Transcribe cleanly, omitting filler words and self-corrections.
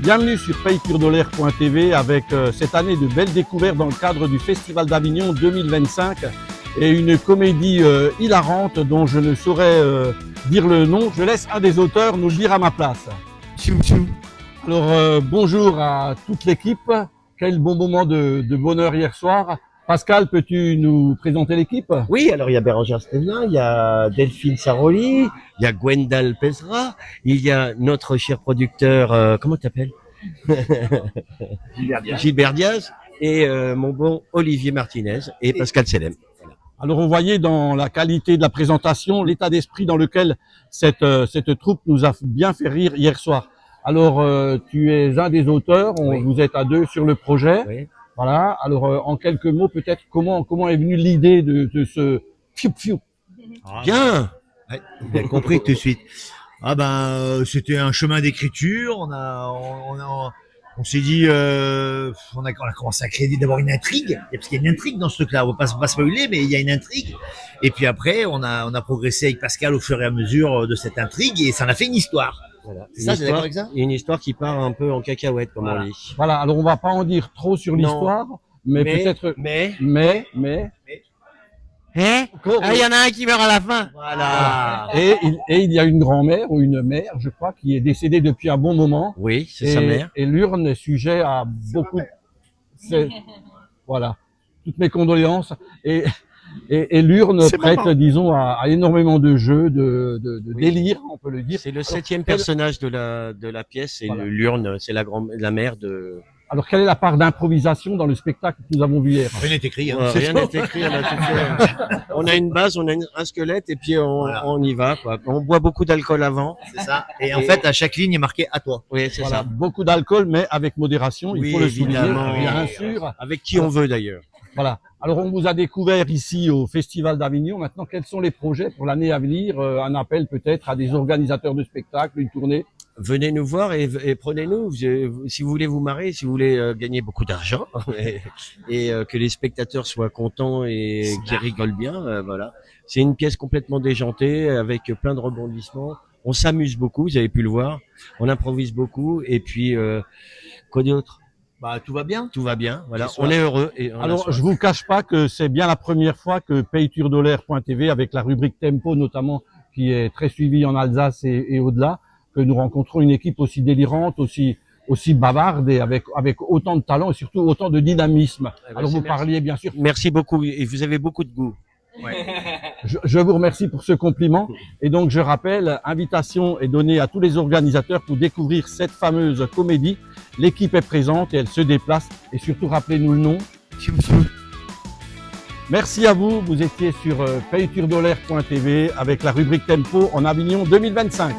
Bienvenue sur payturdolaire.tv avec cette année de belles découvertes dans le cadre du Festival d'Avignon 2025 et une comédie hilarante dont je ne saurais dire le nom. Je laisse un des auteurs nous le dire à ma place. Alors bonjour à toute l'équipe. Quel bon moment de bonheur hier soir. Pascal, peux-tu nous présenter l'équipe? Oui, alors il y a Bérangère Stévelin, il y a Delphine Saroli, il y a Gwendal Pesra, il y a notre cher producteur, comment tu t'appelles? Gilbert Diaz, et mon bon Olivier Martinez et Pascal Selem. Voilà. Alors on voyait dans la qualité de la présentation, l'état d'esprit dans lequel cette troupe nous a bien fait rire hier soir. Alors tu es un des auteurs, Oui. Vous êtes à deux sur le projet. Oui. Voilà. Alors en quelques mots peut-être comment est venue l'idée de ce fiou. Bien. Ouais, bien compris tout de suite. Ah ben, c'était un chemin d'écriture. On s'est dit, on a commencé à créer d'abord une intrigue, parce qu'il y a une intrigue dans ce truc-là. On va pas spoiler, mais il y a une intrigue. Et puis après, on a progressé avec Pascal au fur et à mesure de cette intrigue, et ça en a fait une histoire. Voilà. C'est ça, c'est d'accord avec ça? Une histoire qui part un peu en cacahuète, comme Voilà. on dit. Voilà. Alors on va pas en dire trop sur Non. l'histoire, mais peut-être. Mais. Hein? Ah, il y en a un qui meurt à la fin. Voilà. Et il y a une grand-mère ou une mère, je crois, qui est décédée depuis un bon moment. Oui, c'est sa mère. Et l'urne est sujet à beaucoup. Voilà. Toutes mes condoléances. Et l'urne C'est prête, marrant. disons, à énormément de jeux, de délire, on peut le dire. C'est le Alors, 7e personnage de la pièce, et Voilà. l'urne, c'est la mère de. Alors, quelle est la part d'improvisation dans le spectacle que nous avons vu hier? Rien n'est écrit. Hein. Ouais, rien n'est écrit, on a tout fait. On a une base, on a un squelette, et puis on y va, quoi. On boit beaucoup d'alcool avant. C'est ça. Et en fait, à chaque ligne est marqué à toi. Oui, c'est Voilà, ça. beaucoup d'alcool, mais avec modération, il Oui, faut le souligner, évidemment. bien sûr. Avec qui on veut, d'ailleurs. Voilà. Alors, on vous a découvert ici au Festival d'Avignon. Maintenant, quels sont les projets pour l'année à venir? Un appel peut-être à des organisateurs de spectacles, une tournée? Venez nous voir et prenez-nous. Si vous voulez vous marrer, si vous voulez gagner beaucoup d'argent et que les spectateurs soient contents et qu'ils rigolent bien, voilà. C'est une pièce complètement déjantée avec plein de rebondissements. On s'amuse beaucoup, vous avez pu le voir. On improvise beaucoup et puis quoi d'autre? Bah, tout va bien. Tout va bien. Voilà, Ce soir. on est heureux. Et on a Alors, soif. je vous cache pas que c'est bien la première fois que payturdolaire.tv, avec la rubrique Tempo notamment, qui est très suivie en Alsace et au-delà, que nous rencontrons une équipe aussi délirante, aussi bavarde et avec autant de talent et surtout autant de dynamisme. Eh ben, Alors, vous merci. parliez bien sûr. Merci beaucoup et vous avez beaucoup de goût. Je vous remercie pour ce compliment. Et donc, je rappelle, invitation est donnée à tous les organisateurs pour découvrir cette fameuse comédie. L'équipe est présente et elle se déplace. Et surtout, rappelez-nous le nom. Merci à vous. Vous étiez sur payturdolaire.tv avec la rubrique Tempo en Avignon 2025.